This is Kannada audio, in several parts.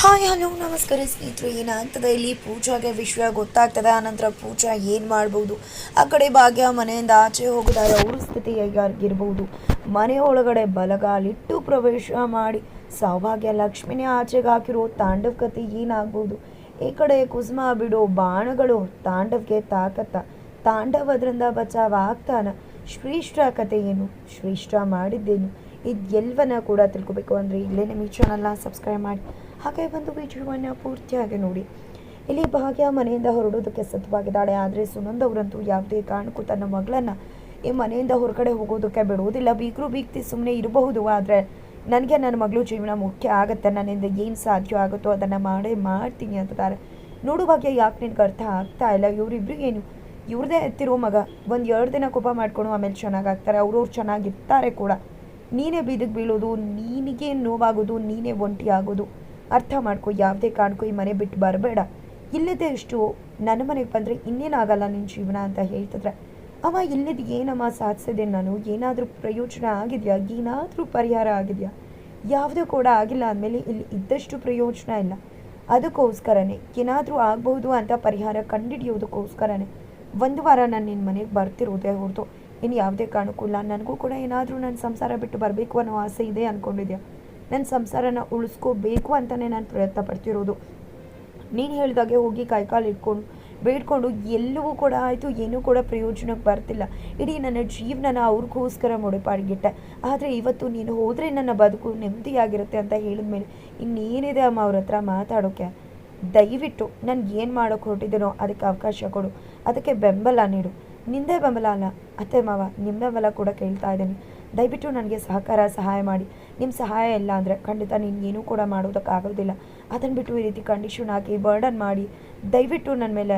ಹಾಯ್ ಹಲೋ ನಮಸ್ಕಾರ ಸ್ನೇಹಿತರು. ಏನಾಗ್ತದೆ ಇಲ್ಲಿ ಪೂಜಾಗೆ ವಿಷಯ ಗೊತ್ತಾಗ್ತದೆ. ಆನಂತರ ಪೂಜಾ ಏನು ಮಾಡ್ಬೋದು, ಆ ಕಡೆ ಭಾಗ್ಯ ಮನೆಯಿಂದ ಆಚೆ ಹೋಗಿದ್ದಾರೆ, ಅವ್ರ ಸ್ಥಿತಿ ಹೇಗಾಗಿರ್ಬೋದು, ಮನೆ ಒಳಗಡೆ ಬಲಗಾಲಿಟ್ಟು ಪ್ರವೇಶ ಮಾಡಿ ಸೌಭಾಗ್ಯ ಲಕ್ಷ್ಮಿನೇ ಆಚೆಗೆ ಹಾಕಿರೋ ತಾಂಡವ ಕತೆ ಏನಾಗ್ಬೋದು. ಈ ಕಡೆ ಕುಸುಮ ಬಿಡೋ ಬಾಣಗಳು ತಾಂಡವ್ಗೆ ತಾಕತ್ತ, ತಾಂಡವ್ ಅದರಿಂದ ಬಚಾವ್ ಆಗ್ತಾನ. ಶ್ರೇಷ್ಠ ಕತೆ ಏನು, ಶ್ರೇಷ್ಠ ಮಾಡಿದ್ದೇನು, ಇದೆಲ್ಲವನ್ನ ಕೂಡ ತಿಳ್ಕೊಬೇಕು ಅಂದರೆ ಇಲ್ಲೇ ನಮ್ಮ ಈ ಚಾನಲ್ನ ಸಬ್ಸ್ಕ್ರೈಬ್ ಮಾಡಿ ಹಾಗೆ ಒಂದು ವಿಡಿಯೋವನ್ನು ಪೂರ್ತಿಯಾಗಿ ನೋಡಿ. ಇಲ್ಲಿ ಭಾಗ್ಯ ಮನೆಯಿಂದ ಹೊರಡೋದಕ್ಕೆ ಸಿದ್ಧವಾಗಿದ್ದಾಳೆ. ಆದರೆ ಸುನಂದ್ ಅವರಂತೂ ಯಾವುದೇ ಕಾರಣಕ್ಕೂ ತನ್ನ ಮಗಳನ್ನು ಈ ಮನೆಯಿಂದ ಹೊರಗಡೆ ಹೋಗೋದಕ್ಕೆ ಬಿಡುವುದಿಲ್ಲ. ಬೀಗರು ಬೀಗ್ತಿ ಸುಮ್ಮನೆ ಇರಬಹುದು, ಆದರೆ ನನಗೆ ನನ್ನ ಮಗಳು ಜೀವನ ಮುಖ್ಯ ಆಗುತ್ತೆ, ನನ್ನಿಂದ ಏನು ಸಾಧ್ಯ ಆಗುತ್ತೋ ಅದನ್ನು ಮಾಡೇ ಮಾಡ್ತೀನಿ ಅಂತಾರೆ. ನೋಡು ಭಾಗ್ಯ, ಯಾಕೆ ನಿನ್ಗೆ ಅರ್ಥ ಆಗ್ತಾ ಇಲ್ಲ? ಇವರಿಬ್ರಿಗೇನು, ಇವ್ರದೇ ಎತ್ತಿರೋ ಮಗ, ಒಂದು 2 ದಿನ ಕೋಪ ಮಾಡ್ಕೊಂಡು ಆಮೇಲೆ ಚೆನ್ನಾಗಾಗ್ತಾರೆ, ಅವ್ರವ್ರು ಚೆನ್ನಾಗಿರ್ತಾರೆ ಕೂಡ. ನೀನೇ ಬೀದಿಗೆ ಬೀಳೋದು, ನೀನಿಗೆ ನೋವಾಗೋದು, ನೀನೇ ಒಂಟಿ ಆಗೋದು. ಅರ್ಥ ಮಾಡ್ಕೊ. ಯಾವುದೇ ಕಾರಣಕ್ಕೂ ಈ ಮನೆ ಬಿಟ್ಟು ಬರಬೇಡ. ಇಲ್ಲದೆ ಎಷ್ಟು ನನ್ನ ಮನೆಗೆ ಬಂದರೆ ಇನ್ನೇನಾಗಲ್ಲ ನಿನ್ನ ಜೀವನ ಅಂತ ಹೇಳ್ತಿದ್ರೆ, ಅವ ಇಲ್ಲದ ಏನಮ್ಮ ಸಾಧಿಸಿದೆ ನಾನು? ಏನಾದರೂ ಪ್ರಯೋಜನ ಆಗಿದೆಯಾ? ಏನಾದರೂ ಪರಿಹಾರ ಆಗಿದೆಯಾ? ಯಾವುದೂ ಕೂಡ ಆಗಿಲ್ಲ ಅಂದಮೇಲೆ ಇಲ್ಲಿ ಇದ್ದಷ್ಟು ಪ್ರಯೋಜನ ಇಲ್ಲ. ಅದಕ್ಕೋಸ್ಕರನೇ ಏನಾದರೂ ಆಗ್ಬಹುದು ಅಂತ ಪರಿಹಾರ ಕಂಡುಹಿಡಿಯೋದಕ್ಕೋಸ್ಕರನೇ 1 ವಾರ ನಾನು ನಿನ್ನ ಮನೆಗೆ ಬರ್ತಿರೋದೇ ಹೊರತು ಇನ್ನು ಯಾವುದೇ ಕಾರಣಕ್ಕೂ ಇಲ್ಲ. ನನಗೂ ಕೂಡ ಏನಾದರೂ ನನ್ನ ಸಂಸಾರ ಬಿಟ್ಟು ಬರಬೇಕು ಅನ್ನೋ ಆಸೆ ಇದೆ ಅಂದ್ಕೊಂಡಿದ್ಯಾ? ನನ್ನ ಸಂಸಾರನ ಉಳಿಸ್ಕೋಬೇಕು ಅಂತಲೇ ನಾನು ಪ್ರಯತ್ನ ಪಡ್ತಿರೋದು. ನೀನು ಹೇಳಿದಾಗೆ ಹೋಗಿ ಕೈಕಾಲು ಇಟ್ಕೊಂಡು ಬೇಡ್ಕೊಂಡು ಎಲ್ಲವೂ ಕೂಡ ಆಯಿತು, ಏನೂ ಕೂಡ ಪ್ರಯೋಜನಕ್ಕೆ ಬರ್ತಿಲ್ಲ. ಇಡೀ ನನ್ನ ಜೀವನನ ಅವ್ರಿಗೋಸ್ಕರ ಮುಡಿಪಾಡಿಗಿಟ್ಟೆ. ಆದರೆ ಇವತ್ತು ನೀನು ಹೋದರೆ ನನ್ನ ಬದುಕು ನೆಮ್ಮದಿಯಾಗಿರುತ್ತೆ ಅಂತ ಹೇಳಿದ್ಮೇಲೆ ಇನ್ನೇನಿದೆ ಅಮ್ಮ ಅವ್ರ ಹತ್ರ ಮಾತಾಡೋಕ್ಕೆ? ದಯವಿಟ್ಟು ನನಗೆ ಏನು ಮಾಡೋಕ್ಕೆ ಹೊರಟಿದ್ದೀನೋ ಅದಕ್ಕೆ ಅವಕಾಶ ಕೊಡು, ಅದಕ್ಕೆ ಬೆಂಬಲ ನೀಡು. ನಿಂದೇ ಬೆಂಬಲ ಅಲ್ಲ ಅತ್ತೆ ಮಾವ, ನಿಮ್ಮ ಬೆಂಬಲ ಕೂಡ ಕೇಳ್ತಾ ಇದ್ದೀನಿ. ದಯವಿಟ್ಟು ನನಗೆ ಸಹಾಯ ಮಾಡಿ. ನಿಮ್ಮ ಸಹಾಯ ಇಲ್ಲ ಅಂದರೆ ಖಂಡಿತ ನೀನು ಕೂಡ ಮಾಡೋದಕ್ಕಾಗೋದಿಲ್ಲ. ಅದನ್ನು ಬಿಟ್ಟು ಈ ರೀತಿ ಕಂಡೀಷನ್ ಹಾಕಿ ಬರ್ಡನ್ ಮಾಡಿ ದಯವಿಟ್ಟು ನನ್ನ ಮೇಲೆ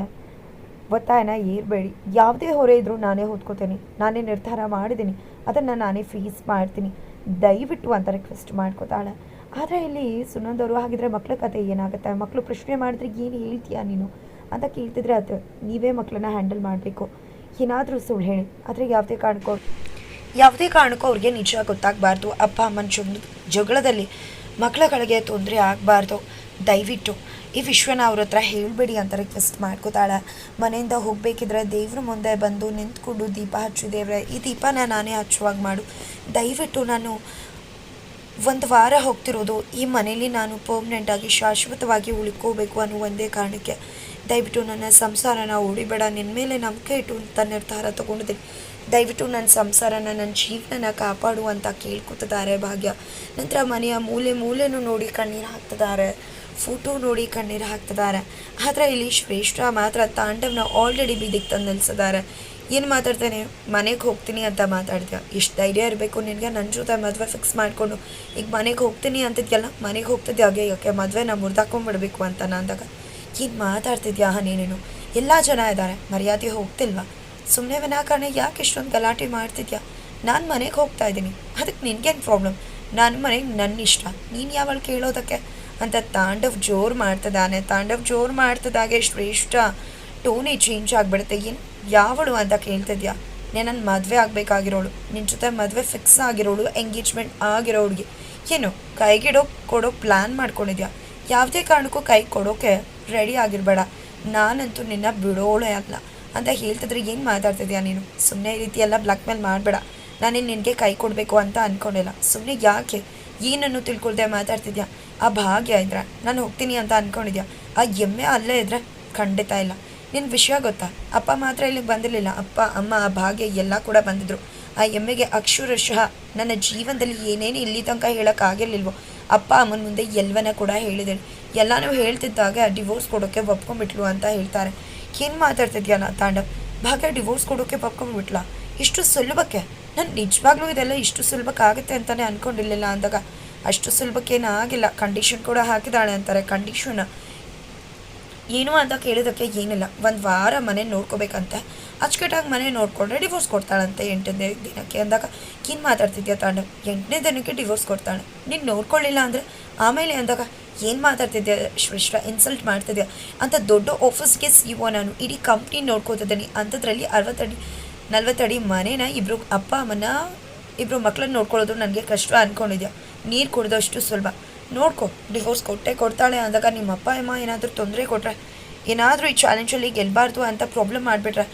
ಒತ್ತಾಯನ ಏರಬೇಡಿ. ಯಾವುದೇ ಹೊರೆ ಇದ್ದರೂ ನಾನೇ ಹೊತ್ಕೋತೀನಿ, ನಾನೇ ನಿರ್ಧಾರ ಮಾಡಿದ್ದೀನಿ, ಅದನ್ನು ನಾನೇ ಫೇಸ್ ಮಾಡ್ತೀನಿ, ದಯವಿಟ್ಟು ಅಂತ ರಿಕ್ವೆಸ್ಟ್ ಮಾಡ್ಕೋತಾಳೆ. ಆದರೆ ಇಲ್ಲಿ ಸುನಂದವರು, ಹಾಗಿದ್ರೆ ಮಕ್ಳ ಕತೆ ಏನಾಗುತ್ತೆ? ಮಕ್ಕಳು ಪ್ರಶ್ನೆ ಮಾಡಿದ್ರೆ ಏನು ಹೇಳ್ತೀಯಾ ನೀನು ಅಂತ ಕೇಳ್ತಿದ್ರೆ, ಅದು ನೀವೇ ಮಕ್ಕಳನ್ನ ಹ್ಯಾಂಡಲ್ ಮಾಡಬೇಕು. ಏನಾದರೂ ಸುಳ್ಳು ಹೇಳಿ, ಆದರೆ ಯಾವುದೇ ಕಾರಣಕ್ಕೂ ಅವ್ರಿಗೆ ನಿಜ ಗೊತ್ತಾಗಬಾರ್ದು. ಅಪ್ಪ ಅಮ್ಮನ ಜಗಳದಲ್ಲಿ ಮಕ್ಕಳುಗಳಿಗೆ ತೊಂದರೆ ಆಗಬಾರ್ದು. ದಯವಿಟ್ಟು ಈ ವಿಶ್ವನ ಅವ್ರ ಹತ್ರ ಹೇಳಬೇಡಿ ಅಂತ ರಿಕ್ವೆಸ್ಟ್ ಮಾಡ್ಕೋತಾಳೆ. ಮನೆಯಿಂದ ಹೋಗಬೇಕಿದ್ರೆ ದೇವ್ರ ಮುಂದೆ ಬಂದು ನಿಂತ್ಕೊಂಡು ದೀಪ ಹಚ್ಚು ದೇವ್ರೆ, ಈ ದೀಪನ ನಾನೇ ಹಚ್ಚುವಾಗ ಮಾಡು. ದಯವಿಟ್ಟು ನಾನು 1 ವಾರ ಹೋಗ್ತಿರೋದು ಈ ಮನೇಲಿ ನಾನು ಪರ್ಮನೆಂಟಾಗಿ ಶಾಶ್ವತವಾಗಿ ಉಳ್ಕೋಬೇಕು ಅನ್ನೋ ಒಂದೇ ಕಾರಣಕ್ಕೆ. ದಯವಿಟ್ಟು ನನ್ನ ಸಂಸಾರನ ಓಡಿಬೇಡ, ನಿನ್ನ ಮೇಲೆ ನಂಬಿಕೆ ಇಟ್ಟು ಅಂತ ನಿರ್ಧಾರ ತೊಗೊಂಡಿದ್ದೀನಿ. ದಯವಿಟ್ಟು ನನ್ನ ಸಂಸಾರನ, ನನ್ನ ಜೀವನನ ಕಾಪಾಡು ಅಂತ ಕೇಳ್ಕೊತಿದ್ದಾರೆ ಭಾಗ್ಯ. ನಂತರ ಮನೆಯ ಮೂಲೆನೂ ನೋಡಿ ಕಣ್ಣೀರು ಹಾಕ್ತಿದ್ದಾರೆ, ಫೋಟೋ ನೋಡಿ ಕಣ್ಣೀರು ಹಾಕ್ತಿದ್ದಾರೆ. ಆದರೆ ಇಲ್ಲಿ ಶ್ರೇಷ್ಠ ಮಾತ್ರ ತಾಂಡವ್ನ ಆಲ್ರೆಡಿ ಬೀದಿಗೆ ತಂದು ನಿಲ್ಲಿಸಿದ್ದಾರೆ. ಏನು ಮಾತಾಡ್ತೇನೆ, ಮನೆಗೆ ಹೋಗ್ತೀನಿ ಅಂತ ಮಾತಾಡ್ತೀಯ? ಎಷ್ಟು ಧೈರ್ಯ ಇರಬೇಕು ನಿನಗೆ? ನನ್ನ ಜೊತೆ ಮದುವೆ ಫಿಕ್ಸ್ ಮಾಡಿಕೊಂಡು ಈಗ ಮನೆಗೆ ಹೋಗ್ತೀನಿ ಅಂತಿದ್ಯಲ್ಲ, ಮನೆಗೆ ಹೋಗ್ತಿದ್ದೆ ಹಾಗೆ ಯಾಕೆ ಮದುವೆನ ಮುರಿದಾಕೊಂಡ್ಬಿಡ್ಬೇಕು ಅಂತ ಅಂದಾಗ ಏನು ಮಾತಾಡ್ತಿದ್ಯಾ ನೀನೇನು? ಎಲ್ಲ ಜನ ಇದ್ದಾರೆ, ಮರ್ಯಾದೆ ಹೋಗ್ತಿಲ್ವಾ? ಸುಮ್ಮನೆ ವಿನಾಕಾರಣ ಯಾಕೆ ಇಷ್ಟೊಂದು ಗಲಾಟೆ ಮಾಡ್ತಿದ್ಯಾ? ನಾನು ಮನೆಗೆ ಹೋಗ್ತಾ ಇದ್ದೀನಿ, ಅದಕ್ಕೆ ನಿನ್ಗೇನು ಪ್ರಾಬ್ಲಮ್? ನನ್ನ ಮನೆಗೆ ನನ್ನ ಇಷ್ಟ, ನೀನು ಯಾವಳು ಕೇಳೋದಕ್ಕೆ ಅಂತ ತಾಂಡವ್ ಜೋರು ಮಾಡ್ತಿದ್ದಾಗೆ ಶ್ರೇಷ್ಠ ಟೋನೇ ಚೇಂಜ್ ಆಗಿಬಿಡುತ್ತೆ. ಏನು ಯಾವಳು ಅಂತ ಕೇಳ್ತಿದ್ಯಾ? ನನ್ನ ಮದುವೆ ಆಗಬೇಕಾಗಿರೋಳು, ನಿನ್ನ ಜೊತೆ ಮದುವೆ ಫಿಕ್ಸ್ ಆಗಿರೋಳು, ಎಂಗೇಜ್ಮೆಂಟ್ ಆಗಿರೋಳಿಗೆ ಏನು ಕೊಡೋ ಪ್ಲ್ಯಾನ್ ಮಾಡ್ಕೊಂಡಿದ್ಯಾ? ಯಾವುದೇ ಕಾರಣಕ್ಕೂ ಕೈ ಕೊಡೋಕೆ ರೆಡಿ ಆಗಿರಬೇಡ, ನಾನಂತೂ ನಿನ್ನ ಬಿಡೋಳೇ ಅಲ್ಲ ಅಂತ ಹೇಳ್ತಿದ್ರೆ ಏನು ಮಾತಾಡ್ತಿದ್ಯಾ ನೀನು? ಸುಮ್ಮನೆ ಈ ರೀತಿ ಎಲ್ಲ ಬ್ಲ್ಯಾಕ್ ಮೇಲ್ ಮಾಡಬೇಡ. ನಾನೇನು ನಿನಗೆ ಕೈ ಕೊಡಬೇಕು ಅಂತ ಅಂದ್ಕೊಂಡಿಲ್ಲ. ಸುಮ್ಮನೆ ಯಾಕೆ ಏನನ್ನು ತಿಳ್ಕೊಳ್ದೆ ಮಾತಾಡ್ತಿದ್ಯಾ? ಆ ಭಾಗ್ಯ ಇದ್ರೆ ನಾನು ಹೋಗ್ತೀನಿ ಅಂತ ಅಂದ್ಕೊಂಡಿದ್ಯಾ? ಆ ಎಮ್ಮೆ ಅಲ್ಲೇ ಇದ್ರೆ ಖಂಡಿತ ಇಲ್ಲ. ನಿನ್ನ ವಿಷಯ ಗೊತ್ತಾ? ಅಪ್ಪ ಮಾತ್ರ ಇಲ್ಲಿಗೆ ಬಂದಿರಲಿಲ್ಲ, ಅಪ್ಪ ಅಮ್ಮ ಆ ಭಾಗ್ಯ ಎಲ್ಲ ಕೂಡ ಬಂದಿದ್ರು. ಆ ಎಮ್ಮೆಗೆ ಅಕ್ಷರಶಃ ನನ್ನ ಜೀವನದಲ್ಲಿ ಏನೇನು ಇಲ್ಲಿ ತನಕ ಹೇಳೋಕ್ಕಾಗಿರ್ಲಿಲ್ವೋ ಅಪ್ಪ ಅಮ್ಮನ ಮುಂದೆ ಎಲ್ಲವನ್ನ ಕೂಡ ಹೇಳಿದೇಳಿ. ಎಲ್ಲನೂ ಹೇಳ್ತಿದ್ದಾಗ ಡಿವೋರ್ಸ್ ಕೊಡೋಕ್ಕೆ ಒಪ್ಕೊಂಡ್ಬಿಟ್ಲು ಅಂತ ಹೇಳ್ತಾರೆ. ಏನು ಮಾತಾಡ್ತಿದ್ಯಾ ತಾಂಡವ್? ಭಾಗ್ಯ ಡಿವೋರ್ಸ್ ಕೊಡೋಕ್ಕೆ ಒಪ್ಕೊಂಡ್ಬಿಟ್ಲಾ? ಇಷ್ಟು ಸುಲಭಕ್ಕೆ? ನಾನು ನಿಜವಾಗ್ಲೂ ಇದೆಲ್ಲ ಇಷ್ಟು ಸುಲಭಕ್ಕೆ ಆಗುತ್ತೆ ಅಂತಲೇ ಅಂದ್ಕೊಂಡಿರಲಿಲ್ಲ ಅಂದಾಗ ಅಷ್ಟು ಸುಲಭಕ್ಕೇನೂ ಆಗಿಲ್ಲ. ಕಂಡೀಷನ್ ಕೂಡ ಹಾಕಿದಾಳೆ ಅಂತಾರೆ. ಕಂಡೀಷನ್ ಏನು ಅಂತ ಕೇಳೋದಕ್ಕೆ ಏನಿಲ್ಲ, 1 ವಾರ ಮನೆ ನೋಡ್ಕೋಬೇಕಂತೆ, ಅಚ್ಚುಕಟ್ಟಾಗಿ ಮನೆ ನೋಡಿಕೊಂಡ್ರೆ ಡಿವೋರ್ಸ್ ಕೊಡ್ತಾಳಂತೆ 8ನೇ ದಿನಕ್ಕೆ ಅಂದಾಗ ಏನು ಮಾತಾಡ್ತಿದ್ಯಾ ತಾಂಡವ್? 8ನೇ ದಿನಕ್ಕೆ ಡಿವೋರ್ಸ್ ಕೊಡ್ತಾಳೆ, ನೀನು ನೋಡ್ಕೊಳ್ಳಿಲ್ಲ ಅಂದರೆ ಆಮೇಲೆ ಅಂದಾಗ ಏನು ಮಾತಾಡ್ತಿದ್ಯಾ ಶ್ರೇಷ್ಠ? ಇನ್ಸಲ್ಟ್ ಮಾಡ್ತಿದ್ಯಾ ಅಂತ? ದೊಡ್ಡ ಆಫೀಸ್ಗೆ CEO ನಾನು, ಇಡೀ ಕಂಪ್ನಿ ನೋಡ್ಕೋತಿದ್ದೀನಿ ಅಂಥದ್ರಲ್ಲಿ 60 ಅಡಿ ಮನೇನ ಅಪ್ಪ ಅಮ್ಮನ 2 ಮಕ್ಕಳನ್ನ ನೋಡ್ಕೊಳ್ಳೋದು ನನಗೆ ಕಷ್ಟ ಅಂದ್ಕೊಂಡಿದ್ಯಾ? ನೀರು ಕುಡಿದಷ್ಟು ಸುಲಭ. ನೋಡ್ಕೊ, ಡಿವೋರ್ಸ್ ಕೊಟ್ಟೆ ಕೊಡ್ತಾಳೆ ಅಂದಾಗ ನಿಮ್ಮ ಅಪ್ಪ ಅಮ್ಮ ಏನಾದರೂ ತೊಂದರೆ ಕೊಟ್ಟರೆ, ಏನಾದರೂ ಈ ಚಾಲೆಂಜಲ್ಲಿ ಗೆಲ್ಲಬಾರ್ದು ಅಂತ ಪ್ರಾಬ್ಲಮ್ ಮಾಡಿಬಿಟ್ರೆ,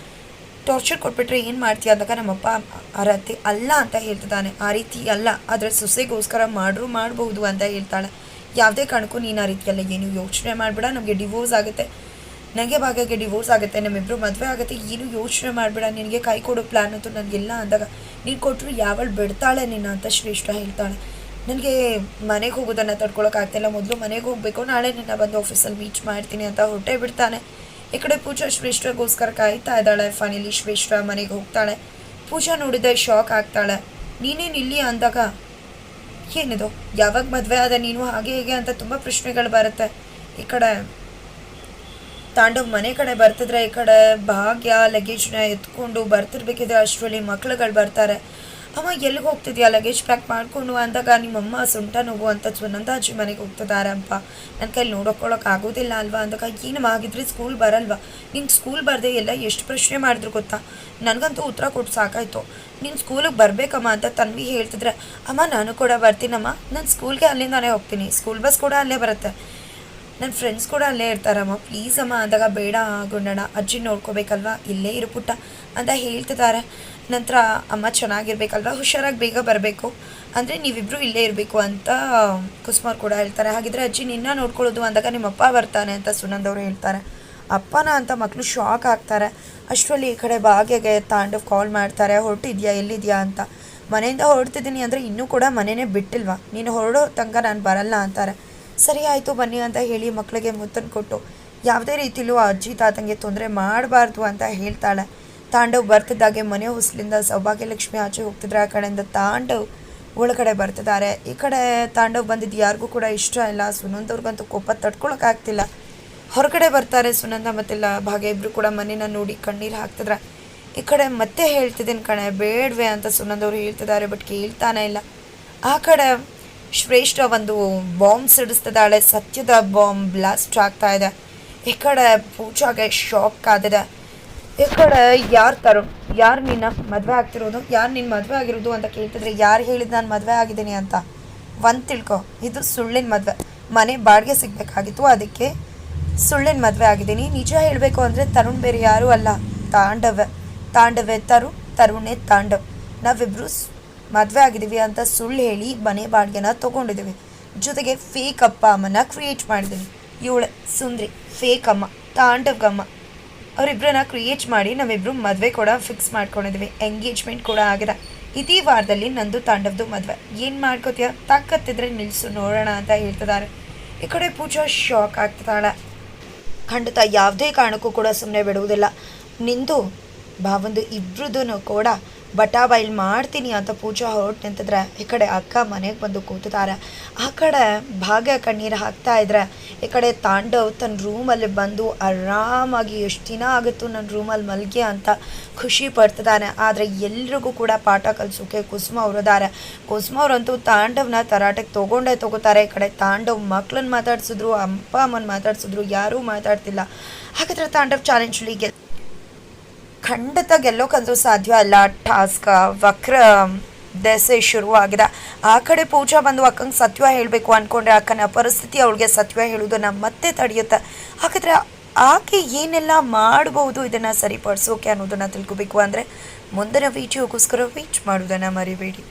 ಟಾರ್ಚರ್ ಕೊಟ್ಬಿಟ್ರೆ ಏನು ಮಾಡ್ತೀಯ ಅಂದಾಗ ನಮ್ಮಪ್ಪ ಅರತಿ ಅಲ್ಲ ಅಂತ ಹೇಳ್ತಿದ್ದಾನೆ. ಆ ರೀತಿ ಅಲ್ಲ, ಆದರೆ ಸೊಸೆಗೋಸ್ಕರ ಮಾಡ್ಬೋದು ಅಂತ ಹೇಳ್ತಾಳೆ. ಯಾವುದೇ ಕಾರಣಕ್ಕೂ ನೀನು ಆ ರೀತಿಯಲ್ಲ, ಏನು ಯೋಚನೆ ಮಾಡಬೇಡ, ನಮಗೆ ಡಿವೋರ್ಸ್ ಆಗುತ್ತೆ, ನನಗೆ ಭಾಗ್ಯಗೆ ಡಿವೋರ್ಸ್ ಆಗುತ್ತೆ, ನಮ್ಮಿಬ್ಬರು ಮದುವೆ ಆಗುತ್ತೆ, ಏನು ಯೋಚನೆ ಮಾಡಬೇಡ, ನಿನಗೆ ಕೈ ಕೊಡೋ ಪ್ಲ್ಯಾನ್ ಅಂತೂ ನನಗೆಲ್ಲ ಅಂದಾಗ ನೀನು ಕೊಟ್ಟರು ಯಾವಳು ಬಿಡ್ತಾಳೆ ನಿನ್ನ ಅಂತ ಶ್ರೇಷ್ಠ ಹೇಳ್ತಾಳೆ. ನನಗೆ ಮನೆಗೆ ಹೋಗೋದನ್ನು ತಡ್ಕೊಳಕ್ಕಾಗ್ತಿಲ್ಲ, ಮೊದಲು ಮನೆಗೆ ಹೋಗಬೇಕು, ನಾಳೆ ನಿನ್ನ ಬಂದು ಆಫೀಸಲ್ಲಿ ಮೀಟ್ ಮಾಡ್ತೀನಿ ಅಂತ ಹೊರಟೇ ಬಿಡ್ತಾನೆ. ಈ ಕಡೆ ಪೂಜಾ ಶ್ರೇಷ್ಠಗೋಸ್ಕರ ಕಾಯ್ತಾ ಇದ್ದಾಳೆ. ಫೈನಲಿ ಶ್ರೇಷ್ಠ ಮನೆಗೆ ಹೋಗ್ತಾಳೆ. ಪೂಜಾ ನೋಡಿದ ಶಾಕ್ ಆಗ್ತಾಳೆ. ನೀನೇನು ಇಲ್ಲಿ ಅಂದಾಗ ಏನಿದು, ಯಾವಾಗ ಮದುವೆ ಆದ ನೀನು, ಹಾಗೆ ಹೇಗೆ ಅಂತ ತುಂಬ ಪ್ರಶ್ನೆಗಳು ಬರುತ್ತೆ. ಈ ಕಡೆ ತಾಂಡವ್ ಮನೆ ಕಡೆ ಬರ್ತಿದ್ರೆ, ಈ ಕಡೆ ಭಾಗ್ಯ ಲಗೇಜ್ನ ಎತ್ಕೊಂಡು ಬರ್ತಿರ್ಬೇಕಿದ್ರೆ ಅಷ್ಟರಲ್ಲಿ ಮಕ್ಳುಗಳು ಬರ್ತಾರೆ. ಅಮ್ಮ ಎಲ್ಲಿಗೆ ಹೋಗ್ತಿದ್ಯಾ ಲಗೇಜ್ ಪ್ಯಾಕ್ ಮಾಡಿಕೊಂಡು ಅಂದಾಗ ನಿಮ್ಮಮ್ಮ ಸೊಂಟ ನೋವು ಅಂತ ಸುನಂದಾಜಿ ಮನೆಗೆ ಹೋಗ್ತಿದ್ದಾರಪ್ಪ, ನನ್ನ ಕೈಲಿ ನೋಡೋಕ್ಕೊಳಕ್ಕೆ ಆಗೋದಿಲ್ಲ ಅಲ್ವಾ ಅಂದಾಗ, ಏನು ಆಗಿದ್ರೆ ಸ್ಕೂಲ್ ಬರಲ್ವಾ, ನಿಂಗೆ ಸ್ಕೂಲ್ ಬರದೆ ಎಲ್ಲ ಎಷ್ಟು ಪ್ರಶ್ನೆ ಮಾಡಿದ್ರು ಗೊತ್ತಾ, ನನಗಂತೂ ಉತ್ತರ ಕೊಟ್ಟು ಸಾಕಾಯಿತು, ನೀನು ಸ್ಕೂಲಿಗೆ ಬರಬೇಕಮ್ಮ ಅಂತ ತನ್ವಿ ಹೇಳ್ತಿದ್ರೆ, ಅಮ್ಮ ನಾನು ಕೂಡ ಬರ್ತೀನಮ್ಮ, ನಾನು ಸ್ಕೂಲ್ಗೆ ಅಲ್ಲಿಂದಾನೇ ಹೋಗ್ತೀನಿ, ಸ್ಕೂಲ್ ಬಸ್ ಕೂಡ ಅಲ್ಲೇ ಬರುತ್ತೆ, ನನ್ನ ಫ್ರೆಂಡ್ಸ್ ಕೂಡ ಅಲ್ಲೇ ಇರ್ತಾರಮ್ಮ, ಪ್ಲೀಸ್ ಅಮ್ಮ ಅಂದಾಗ, ಬೇಡ ಗುಂಡಣ್ಣ, ಅಜ್ಜಿ ನೋಡ್ಕೋಬೇಕಲ್ವಾ, ಇಲ್ಲೇ ಇರು ಪುಟ್ಟ ಅಂತ ಹೇಳ್ತಿದ್ದಾರೆ. ನಂತರ ಅಮ್ಮ ಚೆನ್ನಾಗಿರ್ಬೇಕಲ್ವ, ಹುಷಾರಾಗಿ ಬೇಗ ಬರಬೇಕು, ಅಂದರೆ ನೀವಿಬ್ಬರು ಇಲ್ಲೇ ಇರಬೇಕು ಅಂತ ಕುಸುಮಾರ್ ಕೂಡ ಹೇಳ್ತಾರೆ. ಹಾಗಿದ್ರೆ ಅಜ್ಜಿ ನಿನ್ನ ನೋಡ್ಕೊಳ್ಳೋದು ಅಂದಾಗ ನಿಮ್ಮಪ್ಪ ಬರ್ತಾನೆ ಅಂತ ಸುನಂದವರು ಹೇಳ್ತಾರೆ. ಅಪ್ಪನ ಅಂತ ಮಕ್ಕಳು ಶಾಕ್ ಆಗ್ತಾರೆ. ಅಷ್ಟರಲ್ಲಿ ಈ ಕಡೆ ಭಾಗ್ಯಗೆ ತಾಂಡವ್ ಕಾಲ್ ಮಾಡ್ತಾರೆ, ಹೊರಟಿದ್ಯಾ ಎಲ್ಲಿದೆಯಾ ಅಂತ. ಮನೆಯಿಂದ ಹೊರಡ್ತಿದ್ದೀನಿ ಅಂದರೆ ಇನ್ನೂ ಕೂಡ ಮನೆಯೇ ಬಿಟ್ಟಿಲ್ವಾ, ನೀನು ಹೊರಡೋ ತನಕ ನಾನು ಬರಲ್ಲ ಅಂತಾರೆ. ಸರಿ ಆಯಿತು ಬನ್ನಿ ಅಂತ ಹೇಳಿ ಮಕ್ಕಳಿಗೆ ಮುತ್ತನ್ನು ಕೊಟ್ಟು ಯಾವುದೇ ರೀತಿಲೂ ಆ ಅಜ್ಜಿ ತಾತಂಗೆ ತೊಂದರೆ ಮಾಡಬಾರ್ದು ಅಂತ ಹೇಳ್ತಾಳೆ. ತಾಂಡವ್ ಬರ್ತಿದ್ದಾಗೆ ಮನೆ ಹೊಸಲಿಂದ ಸೌಭಾಗ್ಯಲಕ್ಷ್ಮಿ ಆಚೆ ಹೋಗ್ತಿದ್ರೆ, ಆ ಕಡೆಯಿಂದ ತಾಂಡವ್ ಒಳಗಡೆ ಬರ್ತಿದ್ದಾರೆ. ಈ ಕಡೆ ತಾಂಡವ್ ಬಂದಿದ್ದು ಯಾರಿಗೂ ಕೂಡ ಇಷ್ಟ ಇಲ್ಲ. ಸುನಂದವ್ರಿಗಂತೂ ಕೋಪ ತಡ್ಕೊಳಕ್ಕಾಗ್ತಿಲ್ಲ. ಹೊರಗಡೆ ಬರ್ತಾರೆ ಸುನಂದ ಮತ್ತೆಲ್ಲ ಭಾಗ್ಯ ಇಬ್ಬರು ಕೂಡ ಮನೇನ ನೋಡಿ ಕಣ್ಣೀರು ಹಾಕ್ತಿದ್ರೆ. ಈ ಕಡೆ ಮತ್ತೆ ಹೇಳ್ತಿದ್ದೀನಿ ಕಣೆ ಬೇಡವೆ ಅಂತ ಸುನಂದವ್ರು ಹೇಳ್ತಿದ್ದಾರೆ, ಬಟ್ ಕೇಳ್ತಾನೆ ಇಲ್ಲ. ಆ ಕಡೆ ಶ್ರೇಷ್ಠ ಒಂದು ಬಾಂಬ್ ಸಿಡಿಸ್ತಿದ್ದಾಳೆ, ಸತ್ಯದ ಬಾಂಬ್ ಬ್ಲಾಸ್ಟ್ ಆಗ್ತಾ ಇದೆ. ಈ ಕಡೆ ಪೂಜಾಗೆ ಶಾಕ್ ಆದಿದೆ. ಈ ಕಡೆ ಯಾರು ತರುಣ್, ಯಾರು ನಿನ್ನ ಮದುವೆ ಆಗ್ತಿರೋದು, ಯಾರು ನಿನ್ನ ಮದುವೆ ಆಗಿರೋದು ಅಂತ ಕೇಳ್ತಿದ್ರೆ, ಯಾರು ಹೇಳಿದ್ದು ನಾನು ಮದುವೆ ಆಗಿದ್ದೀನಿ ಅಂತ. ಒಂದು ತಿಳ್ಕೊ, ಇದು ಸುಳ್ಳಿನ ಮದುವೆ, ಮನೆ ಬಾಡಿಗೆ ಸಿಗಬೇಕಾಗಿತ್ತು, ಅದಕ್ಕೆ ಸುಳ್ಳಿನ ಮದುವೆ ಆಗಿದ್ದೀನಿ. ನಿಜ ಹೇಳಬೇಕು ಅಂದರೆ ತರುಣ್ ಬೇರೆ ಯಾರೂ ಅಲ್ಲ, ತಾಂಡವೇ ತರುಣೇ ತಾಂಡವ್. ನಾವಿಬ್ಬರು ಮದುವೆ ಆಗಿದ್ದೀವಿ ಅಂತ ಸುಳ್ಳು ಹೇಳಿ ಮನೆ ಬಾಡಿಗೆನ ತೊಗೊಂಡಿದ್ದೀವಿ. ಜೊತೆಗೆ ಫೇಕ್ ಅಪ್ಪ ಅಮ್ಮನ ಕ್ರಿಯೇಟ್ ಮಾಡಿದ್ದೀನಿ. ಇವಳೆ ಸುಂದ್ರಿ ಫೇಕ್ ಅಮ್ಮ, ತಾಂಡವ್ಗಮ್ಮ, ಅವರಿಬ್ಬರನ್ನ ಕ್ರಿಯೇಟ್ ಮಾಡಿ ನಾವಿಬ್ಬರು ಮದುವೆ ಕೂಡ ಫಿಕ್ಸ್ ಮಾಡ್ಕೊಂಡಿದ್ದೀವಿ. ಎಂಗೇಜ್ಮೆಂಟ್ ಕೂಡ ಆಗಿದೆ. ಇದೇ ವಾರದಲ್ಲಿ ನಂದು ತಾಂಡವ್ದು ಮದುವೆ. ಏನು ಮಾಡ್ಕೋತೀಯ, ತಾಕತ್ತಿದ್ರೆ ನಿಲ್ಲಿಸು ನೋಡೋಣ ಅಂತ ಹೇಳ್ತಿದ್ದಾರೆ. ಈ ಕಡೆ ಪೂಜಾ ಶಾಕ್ ಆಗ್ತಿದ್ದಾಳೆ. ಖಂಡಿತ ಯಾವುದೇ ಕಾರಣಕ್ಕೂ ಕೂಡ ಸುಮ್ಮನೆ ಬಿಡುವುದಿಲ್ಲ, ನಿಂದು ಭಾವಂದು ಇಬ್ಬರದೂ ಕೂಡ ಬಟಾಬೈಲ್ ಮಾಡ್ತೀನಿ ಅಂತ ಪೂಜಾ ಹೊರಟು ನಿಂತಿದ್ರೆ, ಈ ಕಡೆ ಅಕ್ಕ ಮನೆಗೆ ಬಂದು ಕೂತಿದ್ದಾರೆ. ಆ ಕಡೆ ಭಾಗ್ಯ ಕಣ್ಣೀರು ಹಾಕ್ತಾ ಇದ್ರೆ, ಈ ಕಡೆ ತಾಂಡವ್ ತನ್ನ ರೂಮಲ್ಲಿ ಬಂದು ಆರಾಮಾಗಿ ಎಷ್ಟು ದಿನ ಆಗುತ್ತೋ ನನ್ನ ರೂಮಲ್ಲಿ ಮಲ್ಗೆ ಅಂತ ಖುಷಿ ಪಡ್ತಿದ್ದಾನೆ. ಆದರೆ ಎಲ್ರಿಗೂ ಕೂಡ ಪಾಠ ಕಲಿಸೋಕೆ ಕುಸುಮ ಅವರಿದ್ದಾರೆ. ಕುಸುಮ ಅವರಂತೂ ತಾಂಡವ್ನ ತರಾಟೆಗೆ ತಗೋತಾರೆ. ಈ ಕಡೆ ತಾಂಡವ್ ಮಕ್ಳನ್ನ ಮಾತಾಡ್ಸಿದ್ರು, ಅಪ್ಪ ಅಮ್ಮನ ಮಾತಾಡ್ಸಿದ್ರು, ಯಾರೂ ಮಾತಾಡ್ತಿಲ್ಲ. ಹಾಗಾದರೆ ತಾಂಡವ್ ಚಾಲೆಂಜಲ್ಲಿ ಖಂಡಿತ ಗೆಲ್ಲೋಕ್ಕಂದ್ರೂ ಸಾಧ್ಯ ಅಲ್ಲ. ಟಾಸ್ಕ್ ವಕ್ರ ದೆಸೆ ಶುರುವಾಗಿದೆ. ಆ ಕಡೆ ಪೂಜಾ ಬಂದು ಅಕ್ಕಂಗೆ ಸತ್ಯ ಹೇಳಬೇಕು ಅಂದ್ಕೊಂಡ್ರೆ, ಅಕ್ಕನ ಪರಿಸ್ಥಿತಿ ಅವಳಿಗೆ ಸತ್ಯ ಹೇಳೋದನ್ನು ಮತ್ತೆ ತಡೆಯುತ್ತೆ. ಹಾಗಾದರೆ ಆಕೆ ಏನೆಲ್ಲ ಮಾಡ್ಬೋದು ಇದನ್ನು ಸರಿಪಡಿಸೋಕೆ ಅನ್ನೋದನ್ನು ತಿಳ್ಕೊಬೇಕು ಅಂದರೆ ಮುಂದಿನ ವಿಡಿಯೋಗೋಸ್ಕರ ವೇಟ್ ಮಾಡೋದನ್ನು ಮರಿಬೇಡಿ.